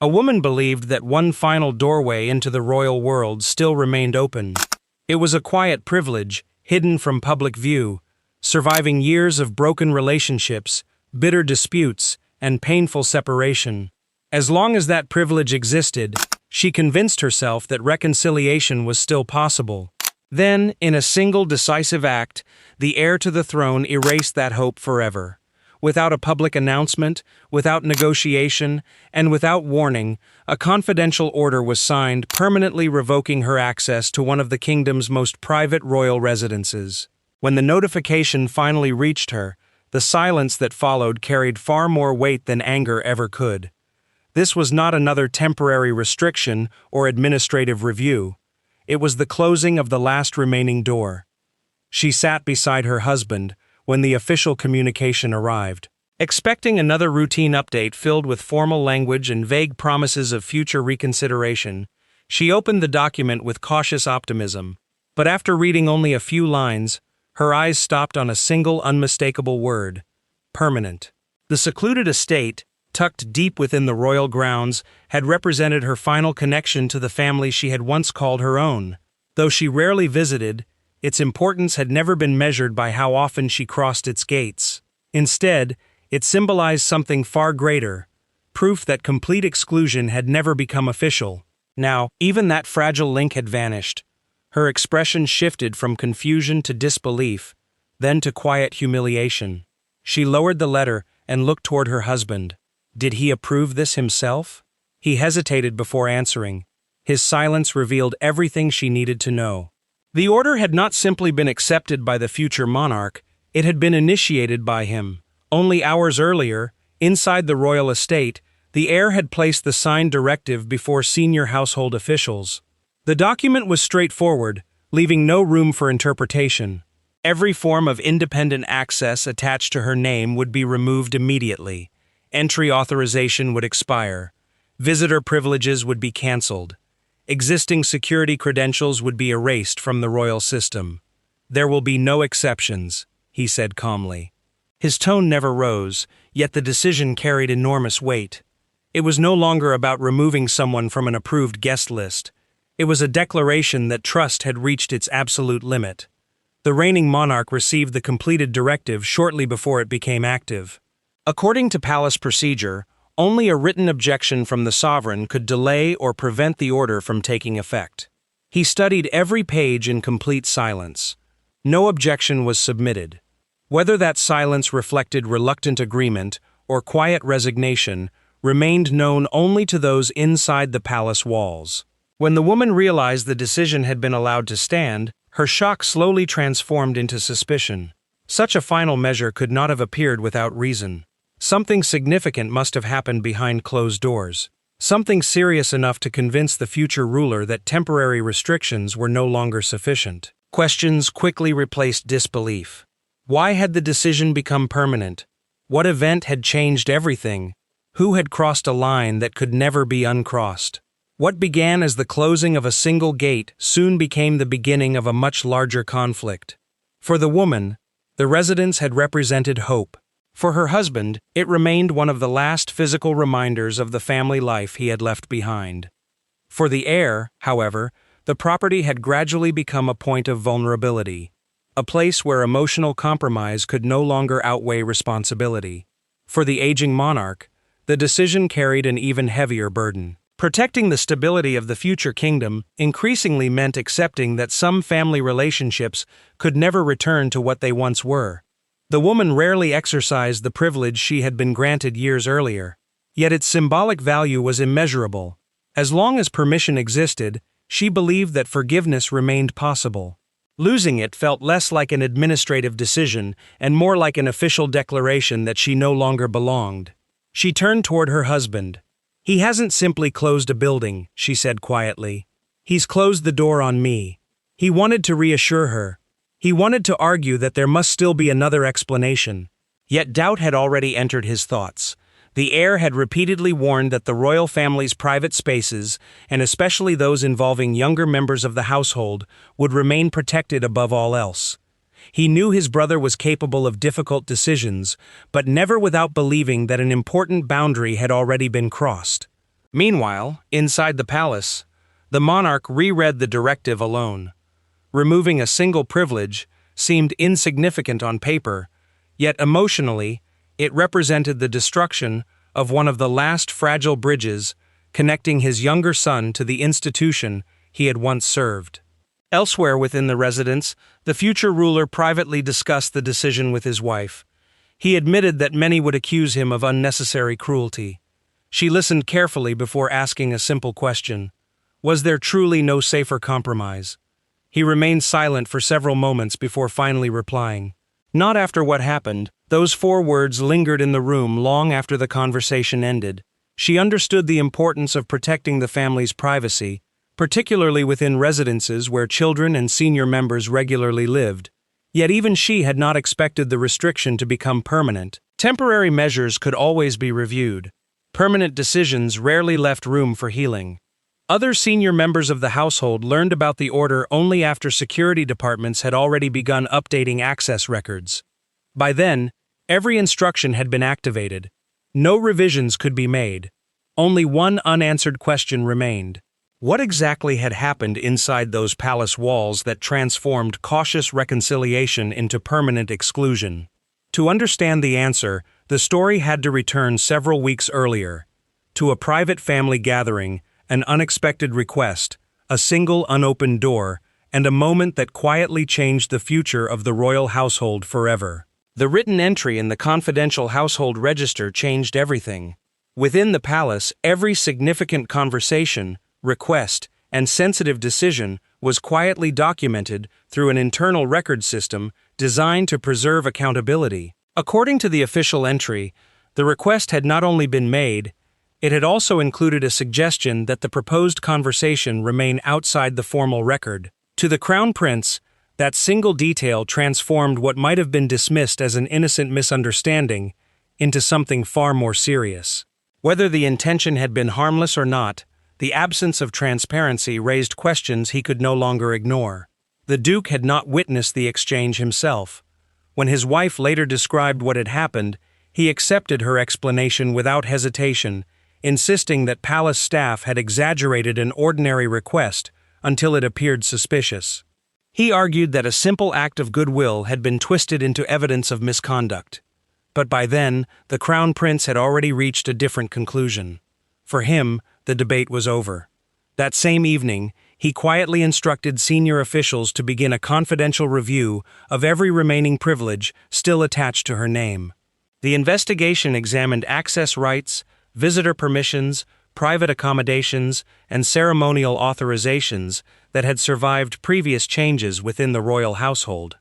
A woman believed that one final doorway into the royal world still remained open. It was a quiet privilege, hidden from public view, surviving years of broken relationships, bitter disputes, and painful separation. As long as that privilege existed, she convinced herself that reconciliation was still possible. Then, in a single decisive act, the heir to the throne erased that hope forever. Without a public announcement, without negotiation, and without warning, a confidential order was signed permanently revoking her access to one of the kingdom's most private royal residences. When the notification finally reached her, the silence that followed carried far more weight than anger ever could. This was not another temporary restriction or administrative review. It was the closing of the last remaining door. She sat beside her husband when the official communication arrived. Expecting another routine update filled with formal language and vague promises of future reconsideration, she opened the document with cautious optimism. But after reading only a few lines, her eyes stopped on a single unmistakable word: permanent. The secluded estate, tucked deep within the royal grounds, had represented her final connection to the family she had once called her own. Though she rarely visited, its importance had never been measured by how often she crossed its gates. Instead, it symbolized something far greater, proof that complete exclusion had never become official. Now, even that fragile link had vanished. Her expression shifted from confusion to disbelief, then to quiet humiliation. She lowered the letter and looked toward her husband. Did he approve this himself? He hesitated before answering. His silence revealed everything she needed to know. The order had not simply been accepted by the future monarch, it had been initiated by him. Only hours earlier, inside the royal estate, the heir had placed the signed directive before senior household officials. The document was straightforward, leaving no room for interpretation. Every form of independent access attached to her name would be removed immediately. Entry authorization would expire. Visitor privileges would be cancelled. Existing security credentials would be erased from the royal system. There will be no exceptions, he said calmly. His tone never rose, yet the decision carried enormous weight. It was no longer about removing someone from an approved guest list. It was a declaration that trust had reached its absolute limit. The reigning monarch received the completed directive shortly before it became active. According to palace procedure, only a written objection from the sovereign could delay or prevent the order from taking effect. He studied every page in complete silence. No objection was submitted. Whether that silence reflected reluctant agreement or quiet resignation remained known only to those inside the palace walls. When the woman realized the decision had been allowed to stand, her shock slowly transformed into suspicion. Such a final measure could not have appeared without reason. Something significant must have happened behind closed doors. Something serious enough to convince the future ruler that temporary restrictions were no longer sufficient. Questions quickly replaced disbelief. Why had the decision become permanent? What event had changed everything? Who had crossed a line that could never be uncrossed? What began as the closing of a single gate soon became the beginning of a much larger conflict. For the woman, the residence had represented hope. For her husband, it remained one of the last physical reminders of the family life he had left behind. For the heir, however, the property had gradually become a point of vulnerability, a place where emotional compromise could no longer outweigh responsibility. For the aging monarch, the decision carried an even heavier burden. Protecting the stability of the future kingdom increasingly meant accepting that some family relationships could never return to what they once were. The woman rarely exercised the privilege she had been granted years earlier, yet its symbolic value was immeasurable. As long as permission existed, she believed that forgiveness remained possible. Losing it felt less like an administrative decision and more like an official declaration that she no longer belonged. She turned toward her husband. "He hasn't simply closed a building," she said quietly. "He's closed the door on me." He wanted to reassure her. He wanted to argue that there must still be another explanation. Yet doubt had already entered his thoughts. The heir had repeatedly warned that the royal family's private spaces, and especially those involving younger members of the household, would remain protected above all else. He knew his brother was capable of difficult decisions, but never without believing that an important boundary had already been crossed. Meanwhile, inside the palace, the monarch reread the directive alone. Removing a single privilege seemed insignificant on paper, yet emotionally, it represented the destruction of one of the last fragile bridges connecting his younger son to the institution he had once served. Elsewhere within the residence, the future ruler privately discussed the decision with his wife. He admitted that many would accuse him of unnecessary cruelty. She listened carefully before asking a simple question. Was there truly no safer compromise? He remained silent for several moments before finally replying. Not after what happened. Those 4 words lingered in the room long after the conversation ended. She understood the importance of protecting the family's privacy, particularly within residences where children and senior members regularly lived. Yet even she had not expected the restriction to become permanent. Temporary measures could always be reviewed. Permanent decisions rarely left room for healing. Other senior members of the household learned about the order only after security departments had already begun updating access records. By then, every instruction had been activated. No revisions could be made. Only one unanswered question remained. What exactly had happened inside those palace walls that transformed cautious reconciliation into permanent exclusion? To understand the answer, the story had to return several weeks earlier. To a private family gathering, an unexpected request, a single unopened door, and a moment that quietly changed the future of the royal household forever. The written entry in the confidential household register changed everything. Within the palace, every significant conversation, request, and sensitive decision was quietly documented through an internal record system designed to preserve accountability. According to the official entry, the request had not only been made, it had also included a suggestion that the proposed conversation remain outside the formal record. To the Crown Prince, that single detail transformed what might have been dismissed as an innocent misunderstanding into something far more serious. Whether the intention had been harmless or not, the absence of transparency raised questions he could no longer ignore. The Duke had not witnessed the exchange himself. When his wife later described what had happened, he accepted her explanation without hesitation, insisting that palace staff had exaggerated an ordinary request until it appeared suspicious. He argued that a simple act of goodwill had been twisted into evidence of misconduct. But by then, the Crown Prince had already reached a different conclusion. For him, the debate was over. That same evening, he quietly instructed senior officials to begin a confidential review of every remaining privilege still attached to her name. The investigation examined access rights, visitor permissions, private accommodations, and ceremonial authorizations that had survived previous changes within the royal household.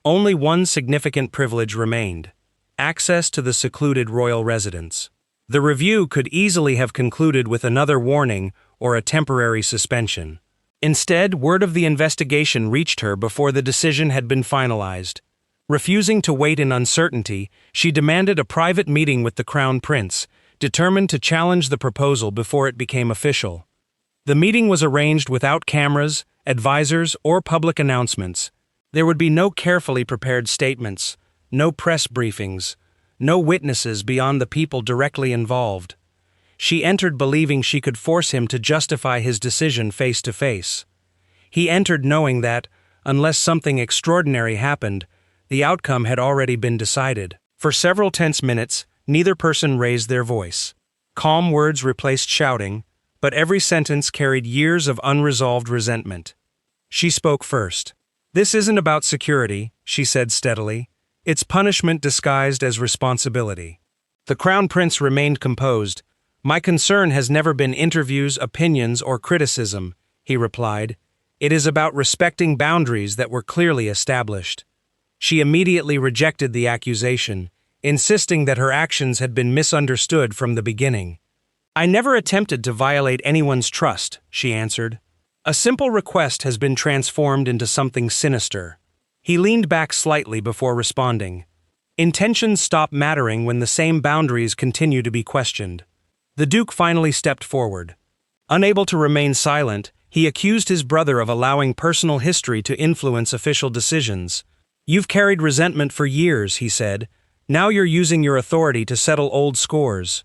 Only one significant privilege remained: access to the secluded royal residence. The review could easily have concluded with another warning or a temporary suspension. Instead, word of the investigation reached her before the decision had been finalized. Refusing to wait in uncertainty, she demanded a private meeting with the Crown Prince, determined to challenge the proposal before it became official. The meeting was arranged without cameras, advisors, or public announcements. There would be no carefully prepared statements, no press briefings, no witnesses beyond the people directly involved. She entered believing she could force him to justify his decision face to face. He entered knowing that, unless something extraordinary happened, the outcome had already been decided. For several tense minutes, neither person raised their voice. Calm words replaced shouting, but every sentence carried years of unresolved resentment. She spoke first. "This isn't about security," she said steadily. "It's punishment disguised as responsibility." The Crown Prince remained composed. "My concern has never been interviews, opinions, or criticism," he replied. "It is about respecting boundaries that were clearly established." She immediately rejected the accusation, insisting that her actions had been misunderstood from the beginning. "I never attempted to violate anyone's trust," she answered. "A simple request has been transformed into something sinister." He leaned back slightly before responding. Intentions stop mattering when the same boundaries continue to be questioned. The Duke finally stepped forward. Unable to remain silent, he accused his brother of allowing personal history to influence official decisions. "You've carried resentment for years," he said. "Now you're using your authority to settle old scores."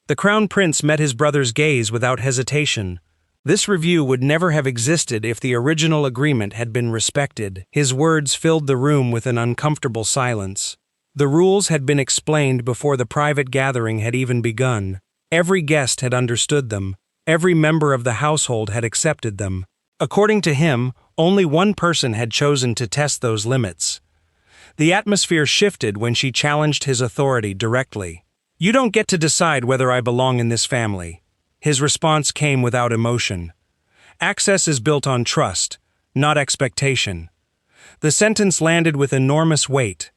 The Crown Prince met his brother's gaze without hesitation. This review would never have existed if the original agreement had been respected. His words filled the room with an uncomfortable silence. The rules had been explained before the private gathering had even begun. Every guest had understood them. Every member of the household had accepted them. According to him, only one person had chosen to test those limits. The atmosphere shifted when she challenged his authority directly. "You don't get to decide whether I belong in this family." His response came without emotion. "Access is built on trust, not expectation." The sentence landed with enormous weight.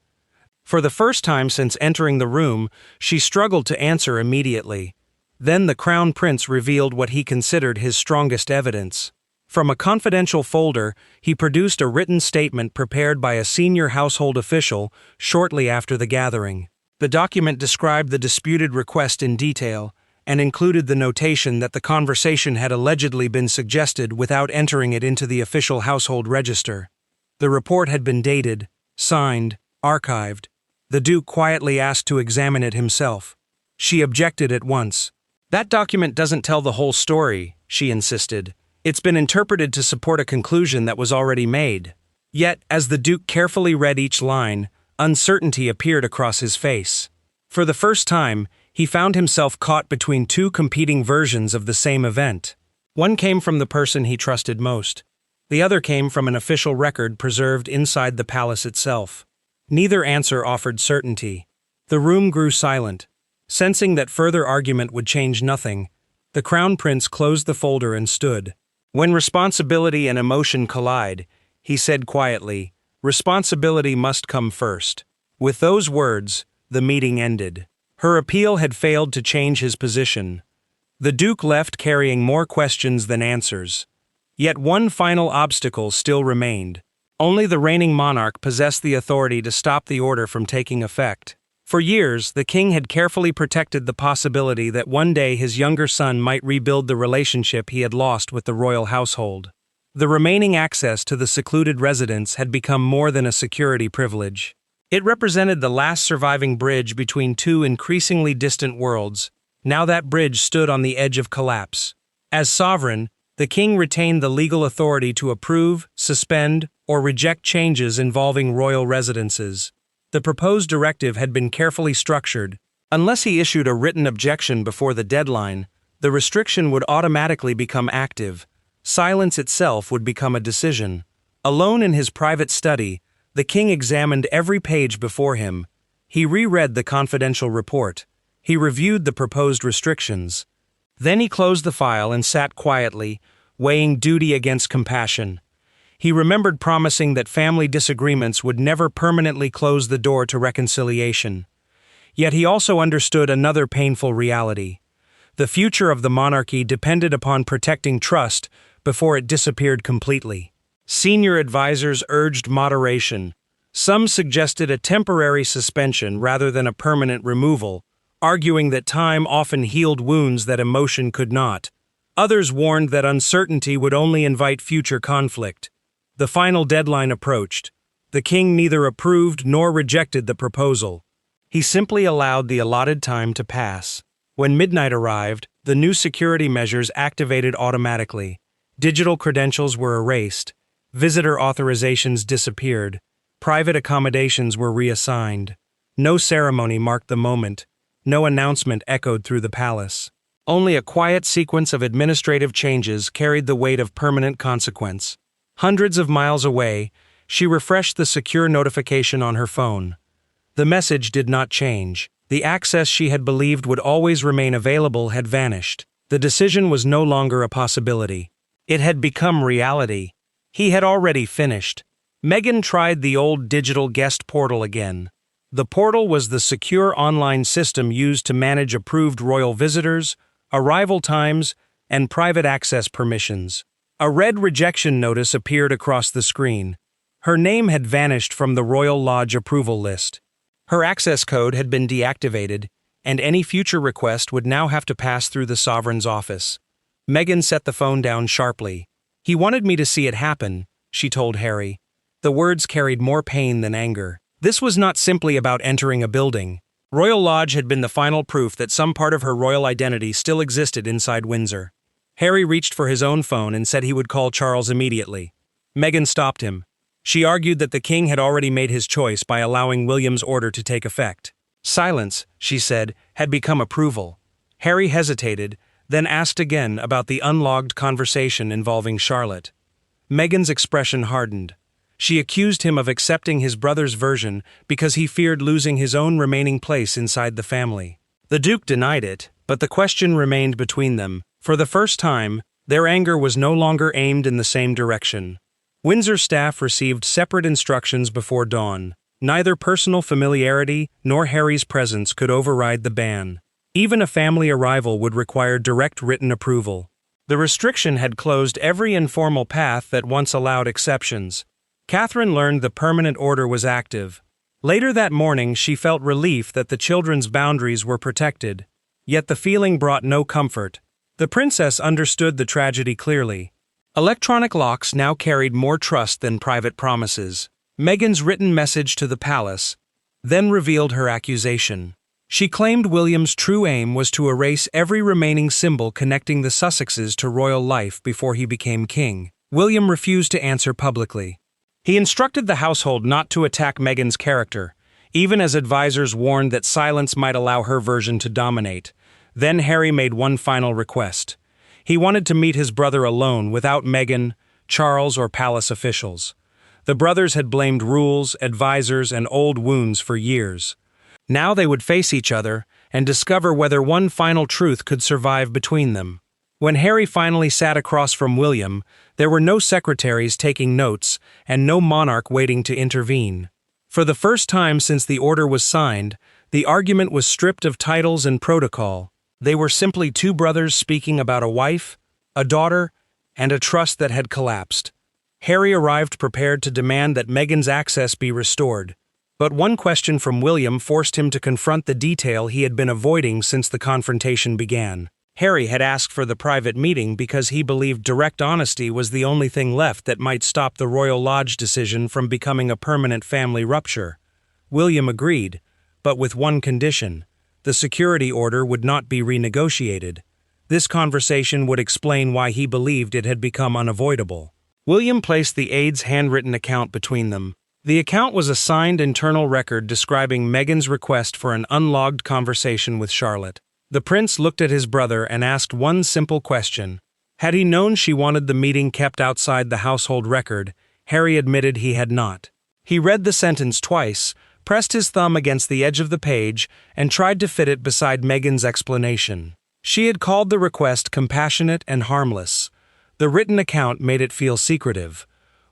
For the first time since entering the room, she struggled to answer immediately. Then the Crown Prince revealed what he considered his strongest evidence. From a confidential folder, he produced a written statement prepared by a senior household official shortly after the gathering. The document described the disputed request in detail, and included the notation that the conversation had allegedly been suggested without entering it into the official household register. The report had been dated, signed, archived. The Duke quietly asked to examine it himself. She objected at once. "That document doesn't tell the whole story," she insisted. "It's been interpreted to support a conclusion that was already made." Yet, as the Duke carefully read each line, uncertainty appeared across his face. For the first time, he found himself caught between two competing versions of the same event. One came from the person he trusted most. The other came from an official record preserved inside the palace itself. Neither answer offered certainty. The room grew silent. Sensing that further argument would change nothing, the Crown Prince closed the folder and stood. When responsibility and emotion collide, he said quietly, "Responsibility must come first." With those words, the meeting ended. Her appeal had failed to change his position. The Duke left carrying more questions than answers. Yet one final obstacle still remained. Only the reigning monarch possessed the authority to stop the order from taking effect. For years, the king had carefully protected the possibility that one day his younger son might rebuild the relationship he had lost with the royal household. The remaining access to the secluded residence had become more than a security privilege. It represented the last surviving bridge between two increasingly distant worlds. Now that bridge stood on the edge of collapse. As sovereign, the king retained the legal authority to approve, suspend, or reject changes involving royal residences. The proposed directive had been carefully structured. Unless he issued a written objection before the deadline, the restriction would automatically become active. Silence itself would become a decision. Alone in his private study, the king examined every page before him. He reread the confidential report. He reviewed the proposed restrictions. Then he closed the file and sat quietly, weighing duty against compassion. He remembered promising that family disagreements would never permanently close the door to reconciliation. Yet he also understood another painful reality. The future of the monarchy depended upon protecting trust before it disappeared completely. Senior advisors urged moderation. Some suggested a temporary suspension rather than a permanent removal, arguing that time often healed wounds that emotion could not. Others warned that uncertainty would only invite future conflict. The final deadline approached. The king neither approved nor rejected the proposal. He simply allowed the allotted time to pass. When midnight arrived, the new security measures activated automatically. Digital credentials were erased. Visitor authorizations disappeared. Private accommodations were reassigned. No ceremony marked the moment. No announcement echoed through the palace. Only a quiet sequence of administrative changes carried the weight of permanent consequence. Hundreds of miles away, she refreshed the secure notification on her phone. The message did not change. The access she had believed would always remain available had vanished. The decision was no longer a possibility. It had become reality. He had already finished. Meghan tried the old digital guest portal again. The portal was the secure online system used to manage approved royal visitors, arrival times, and private access permissions. A red rejection notice appeared across the screen. Her name had vanished from the Royal Lodge approval list. Her access code had been deactivated, and any future request would now have to pass through the sovereign's office. Meghan set the phone down sharply. "He wanted me to see it happen," she told Harry. The words carried more pain than anger. This was not simply about entering a building. Royal Lodge had been the final proof that some part of her royal identity still existed inside Windsor. Harry reached for his own phone and said he would call Charles immediately. Meghan stopped him. She argued that the king had already made his choice by allowing William's order to take effect. Silence, she said, had become approval. Harry hesitated, then asked again about the unlogged conversation involving Charlotte. Meghan's expression hardened. She accused him of accepting his brother's version because he feared losing his own remaining place inside the family. The Duke denied it, but the question remained between them. For the first time, their anger was no longer aimed in the same direction. Windsor staff received separate instructions before dawn. Neither personal familiarity nor Harry's presence could override the ban. Even a family arrival would require direct written approval. The restriction had closed every informal path that once allowed exceptions. Catherine learned the permanent order was active. Later that morning, she felt relief that the children's boundaries were protected. Yet the feeling brought no comfort. The princess understood the tragedy clearly. Electronic locks now carried more trust than private promises. Meghan's written message to the palace then revealed her accusation. She claimed William's true aim was to erase every remaining symbol connecting the Sussexes to royal life before he became king. William refused to answer publicly. He instructed the household not to attack Meghan's character, even as advisors warned that silence might allow her version to dominate. Then Harry made one final request. He wanted to meet his brother alone without Meghan, Charles, or palace officials. The brothers had blamed rules, advisors, and old wounds for years. Now they would face each other and discover whether one final truth could survive between them. When Harry finally sat across from William, there were no secretaries taking notes and no monarch waiting to intervene. For the first time since the order was signed, the argument was stripped of titles and protocol. They were simply two brothers speaking about a wife, a daughter, and a trust that had collapsed. Harry arrived prepared to demand that Meghan's access be restored. But one question from William forced him to confront the detail he had been avoiding since the confrontation began. Harry had asked for the private meeting because he believed direct honesty was the only thing left that might stop the Royal Lodge decision from becoming a permanent family rupture. William agreed, but with one condition. The security order would not be renegotiated. This conversation would explain why he believed it had become unavoidable. William placed the aide's handwritten account between them. The account was a signed internal record describing Meghan's request for an unlogged conversation with Charlotte. The prince looked at his brother and asked one simple question. Had he known she wanted the meeting kept outside the household record, Harry admitted he had not. He read the sentence twice, pressed his thumb against the edge of the page, and tried to fit it beside Meghan's explanation. She had called the request compassionate and harmless. The written account made it feel secretive.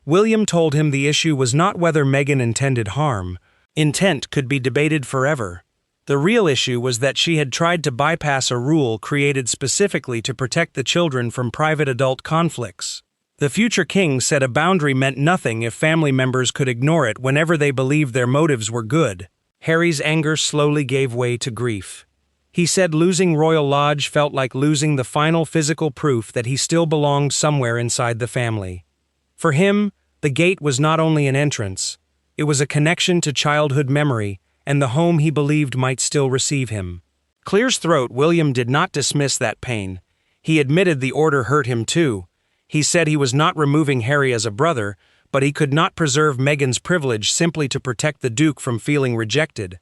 William told him the issue was not whether Meghan intended harm. Intent could be debated forever. The real issue was that she had tried to bypass a rule created specifically to protect the children from private adult conflicts. The future king said a boundary meant nothing if family members could ignore it whenever they believed their motives were good. Harry's anger slowly gave way to grief. He said losing Royal Lodge felt like losing the final physical proof that he still belonged somewhere inside the family. For him, the gate was not only an entrance, it was a connection to childhood memory and the home he believed might still receive him. Clear's throat, William did not dismiss that pain. He admitted the order hurt him too. He said he was not removing Harry as a brother, but he could not preserve Meghan's privilege simply to protect the Duke from feeling rejected.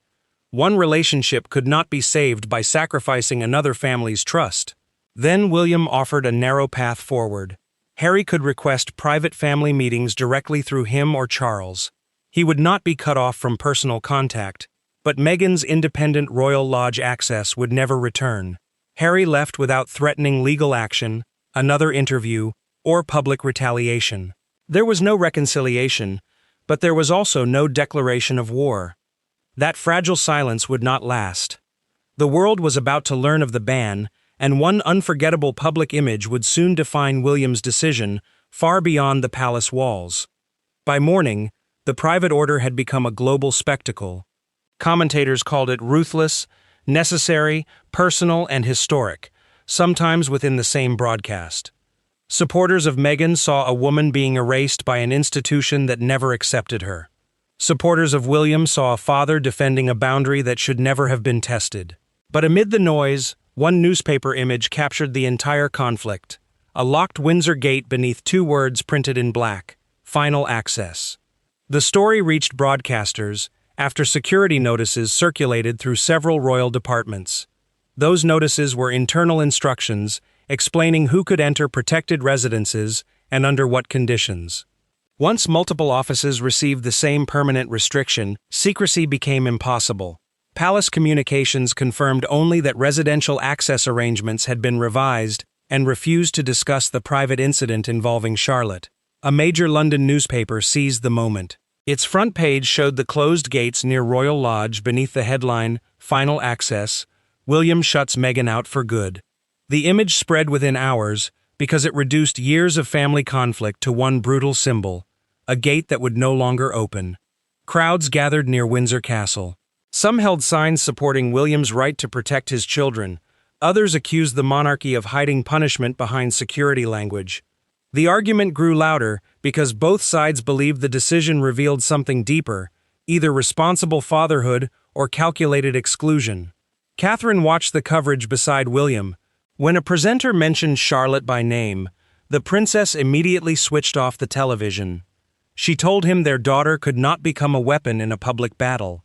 One relationship could not be saved by sacrificing another family's trust. Then William offered a narrow path forward. Harry could request private family meetings directly through him or Charles. He would not be cut off from personal contact, but Meghan's independent Royal Lodge access would never return. Harry left without threatening legal action, another interview, or public retaliation. There was no reconciliation, but there was also no declaration of war. That fragile silence would not last. The world was about to learn of the ban, and one unforgettable public image would soon define William's decision far beyond the palace walls. By morning, the private order had become a global spectacle. Commentators called it ruthless, necessary, personal, and historic, sometimes within the same broadcast. Supporters of Meghan saw a woman being erased by an institution that never accepted her. Supporters of William saw a father defending a boundary that should never have been tested. But amid the noise, one newspaper image captured the entire conflict: a locked Windsor gate beneath two words printed in black: "Final Access." The story reached broadcasters after security notices circulated through several royal departments. Those notices were internal instructions explaining who could enter protected residences and under what conditions. Once multiple offices received the same permanent restriction, secrecy became impossible. Palace communications confirmed only that residential access arrangements had been revised and refused to discuss the private incident involving Charlotte. A major London newspaper seized the moment. Its front page showed the closed gates near Royal Lodge beneath the headline, "Final Access, William shuts Meghan out for good." The image spread within hours because it reduced years of family conflict to one brutal symbol: a gate that would no longer open. Crowds gathered near Windsor Castle. Some held signs supporting William's right to protect his children. Others accused the monarchy of hiding punishment behind security language. The argument grew louder because both sides believed the decision revealed something deeper, either responsible fatherhood or calculated exclusion. Catherine watched the coverage beside William. When a presenter mentioned Charlotte by name, the princess immediately switched off the television. She told him their daughter could not become a weapon in a public battle.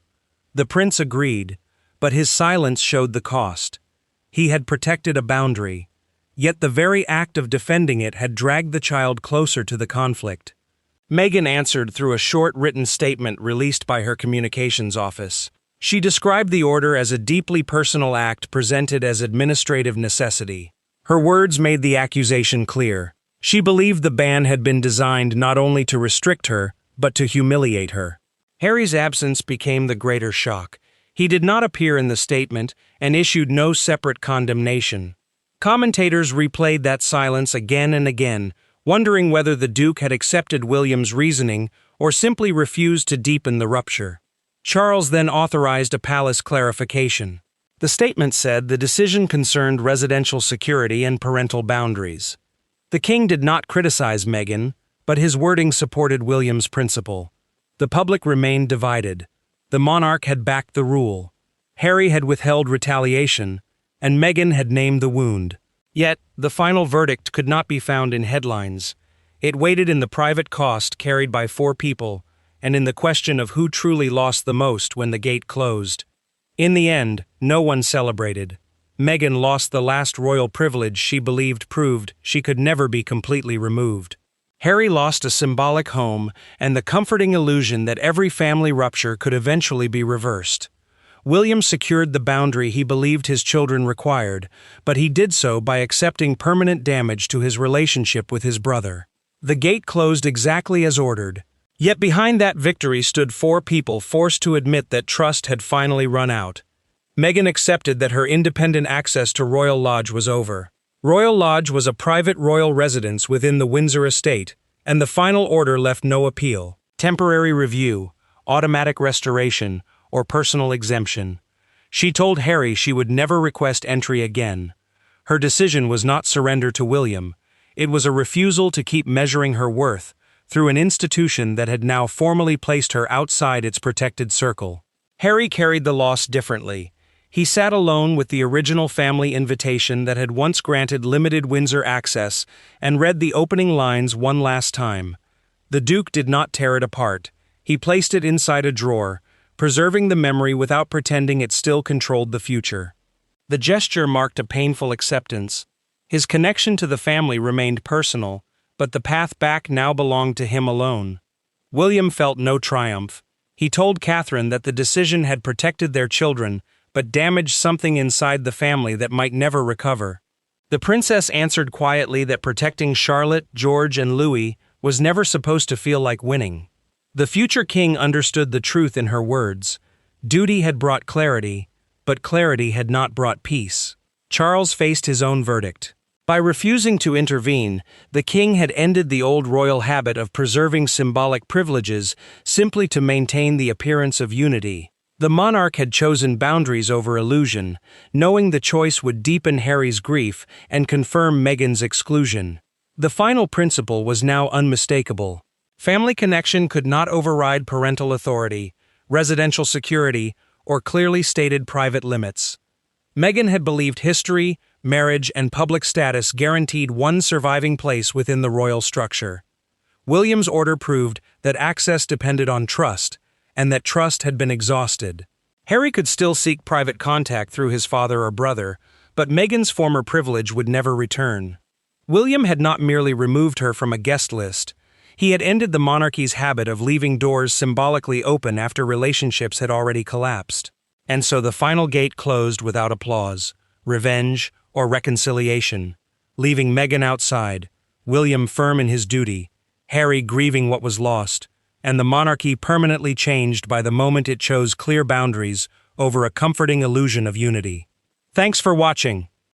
The prince agreed, but his silence showed the cost. He had protected a boundary, yet the very act of defending it had dragged the child closer to the conflict. Meghan answered through a short written statement released by her communications office. She described the order as a deeply personal act presented as administrative necessity. Her words made the accusation clear. She believed the ban had been designed not only to restrict her, but to humiliate her. Harry's absence became the greater shock. He did not appear in the statement and issued no separate condemnation. Commentators replayed that silence again and again, wondering whether the Duke had accepted William's reasoning or simply refused to deepen the rupture. Charles then authorized a palace clarification. The statement said the decision concerned residential security and parental boundaries. The king did not criticize Meghan, but his wording supported William's principle. The public remained divided. The monarch had backed the rule. Harry had withheld retaliation, and Meghan had named the wound. Yet, the final verdict could not be found in headlines. It waited in the private cost carried by 4 people, and in the question of who truly lost the most when the gate closed. In the end, no one celebrated. Meghan lost the last royal privilege she believed proved she could never be completely removed. Harry lost a symbolic home and the comforting illusion that every family rupture could eventually be reversed. William secured the boundary he believed his children required, but he did so by accepting permanent damage to his relationship with his brother. The gate closed exactly as ordered. Yet behind that victory stood 4 people forced to admit that trust had finally run out. Meghan accepted that her independent access to Royal Lodge was over. Royal Lodge was a private royal residence within the Windsor estate, and the final order left no appeal, temporary review, automatic restoration, or personal exemption. She told Harry she would never request entry again. Her decision was not surrender to William. It was a refusal to keep measuring her worth through an institution that had now formally placed her outside its protected circle. Harry carried the loss differently. He sat alone with the original family invitation that had once granted limited Windsor access and read the opening lines one last time. The Duke did not tear it apart. He placed it inside a drawer, preserving the memory without pretending it still controlled the future. The gesture marked a painful acceptance. His connection to the family remained personal, but the path back now belonged to him alone. William felt no triumph. He told Catherine that the decision had protected their children, but damaged something inside the family that might never recover. The princess answered quietly that protecting Charlotte, George, and Louis was never supposed to feel like winning. The future king understood the truth in her words. Duty had brought clarity, but clarity had not brought peace. Charles faced his own verdict. By refusing to intervene, the king had ended the old royal habit of preserving symbolic privileges simply to maintain the appearance of unity. The monarch had chosen boundaries over illusion, knowing the choice would deepen Harry's grief and confirm Meghan's exclusion. The final principle was now unmistakable. Family connection could not override parental authority, residential security, or clearly stated private limits. Meghan had believed history, marriage, and public status guaranteed one surviving place within the royal structure. William's order proved that access depended on trust, and that trust had been exhausted. Harry could still seek private contact through his father or brother, but Meghan's former privilege would never return. William had not merely removed her from a guest list. He had ended the monarchy's habit of leaving doors symbolically open after relationships had already collapsed. And so the final gate closed without applause, revenge, or reconciliation, leaving Meghan outside, William firm in his duty, Harry grieving what was lost, and the monarchy permanently changed by the moment it chose clear boundaries over a comforting illusion of unity. Thanks for watching.